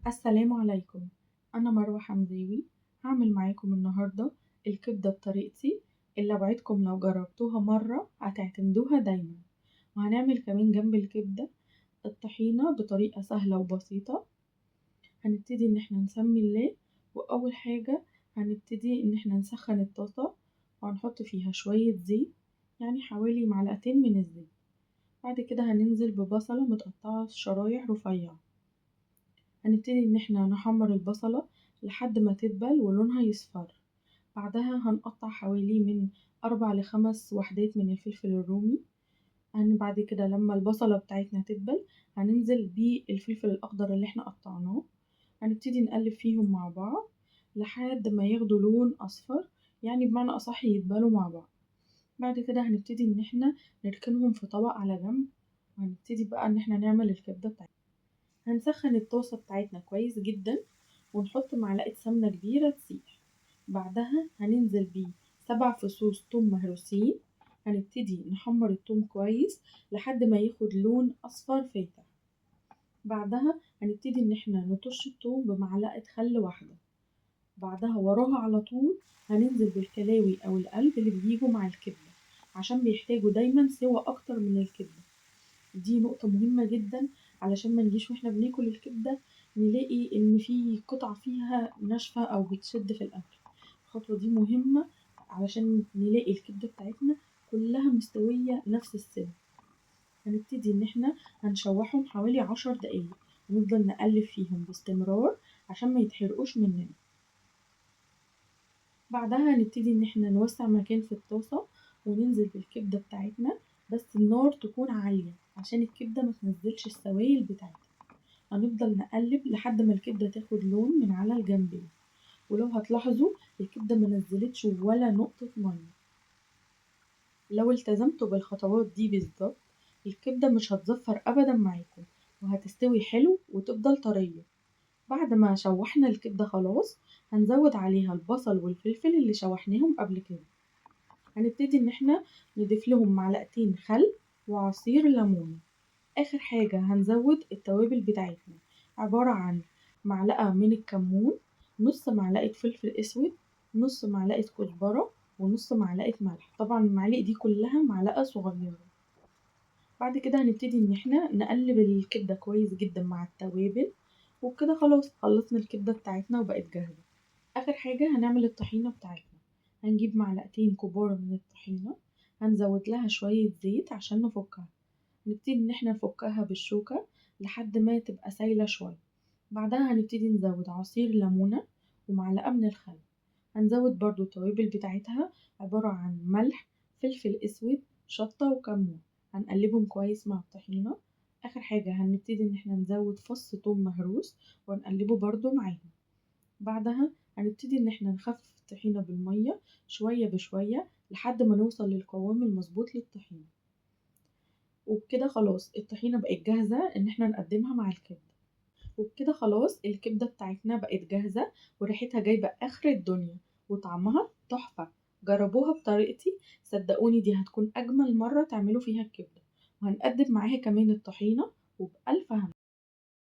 السلام عليكم. أنا مروة حمزاوي. هعمل معاكم النهاردة الكبدة بطريقتي اللي أوعدكم لو جربتوها مرة هتعتمدوها دايما. وهنعمل كمان جنب الكبدة الطحينة بطريقة سهلة وبسيطة. هنبتدي إن احنا نسمي الله، وأول حاجة هنبتدي إن احنا نسخن الطاسة وهنحط فيها شوية زيت، يعني حوالي معلقتين من الزيت. بعد كده هننزل ببصلة متقطعة شرايح رفيعة. هنبتدي إن احنا نحمر البصلة لحد ما تدبل ولونها يصفر. بعدها هنقطع حوالي من 4 ل5 وحدات من الفلفل الرومي. بعد كده لما البصلة بتاعتنا تدبل هننزل بالفلفل الأخضر اللي احنا قطعناه. هنبتدي نقلب فيهم مع بعض لحد ما ياخدوا لون أصفر، يعني بمعنى أصح يدبلوا مع بعض. بعد كده هنبتدي إن احنا نركنهم في طبق على جنب، وهنبتدي بقى إن احنا نعمل الكبدة بتاعتنا. هنسخن الطاسة بتاعتنا كويس جدا ونحط معلقة سمنة كبيرة تسيح. بعدها هننزل ب7 فصوص توم مهروسين. هنبتدي نحمر التوم كويس لحد ما ياخد لون أصفر فاتح. بعدها هنبتدي إن احنا نطش التوم بمعلقة خل واحدة. بعدها وراها على طول هننزل بالكلاوي أو القلب اللي بيجوا مع الكبدة، عشان بيحتاجوا دايما سوا أكتر من الكبدة. دي نقطة مهمة جدا، علشان ما نجيش واحنا بناكل الكبدة نلاقي ان في قطعة فيها ناشفة او بتشد في الاكل. الخطوة دي مهمة علشان نلاقي الكبدة بتاعتنا كلها مستوية نفس السوا. هنبتدي ان احنا هنشوحهم حوالي 10 دقايق، ونفضل نقلب فيهم باستمرار عشان ما يتحرقوش مننا. بعدها هنبتدي ان احنا نوسع مكان في الطاسة وننزل بالكبدة بتاعتنا، بس النار تكون عالية عشان الكبدة ما تنزلش السوائل بتاعتها. هنفضل نقلب لحد ما الكبدة تاخد لون من على الجنبين، ولو هتلاحظوا الكبدة ما نزلتش ولا نقطة مية. لو التزمتوا بالخطوات دي بالظبط الكبدة مش هتزفر ابدا معاكم، وهتستوي حلو وتفضل طرية. بعد ما شوحنا الكبدة خلاص هنزود عليها البصل والفلفل اللي شوحناهم قبل كده. هنبتدي ان احنا نضيف لهم معلقتين خل وعصير ليمون. اخر حاجة هنزود التوابل بتاعتنا، عبارة عن معلقة من الكمون، نص معلقة فلفل اسود، نص معلقة كزبرة، ونص معلقة ملح. طبعا المعالق دي كلها معلقة صغيرة. بعد كده هنبتدي ان احنا نقلب الكبدة كويس جدا مع التوابل. وبكده خلاص خلصنا الكبدة بتاعتنا وبقت جاهزة. اخر حاجة هنعمل الطحينة بتاعتنا. هنجيب معلقتين كبار من الطحينة، هنزود لها شوية زيت عشان نفكها. نبتدي ان احنا نفكها بالشوكة لحد ما تبقى سايلة شوية. بعدها هنبتدي نزود عصير ليمونة ومعلقة من الخل. هنزود برضو التوابل بتاعتها، عبارة عن ملح، فلفل اسود، شطة وكمون. هنقلبهم كويس مع الطحينة. اخر حاجة هنبتدي ان احنا نزود فص ثوم مهروس ونقلبه برضو معاهم. بعدها هنبتدي ان احنا نخفف الطحينة بالمية شوية بشوية لحد ما نوصل للقوام المظبوط للطحينة. وبكده خلاص الطحينة بقت جاهزة ان احنا نقدمها مع الكبدة. وبكده خلاص الكبدة بتاعتنا بقت جاهزة، وريحتها جايبة اخر الدنيا، وطعمها تحفة. جربوها بطريقتي، صدقوني دي هتكون اجمل مرة تعملوا فيها الكبدة. وهنقدم معاها كمان الطحينة، وبألف هنا.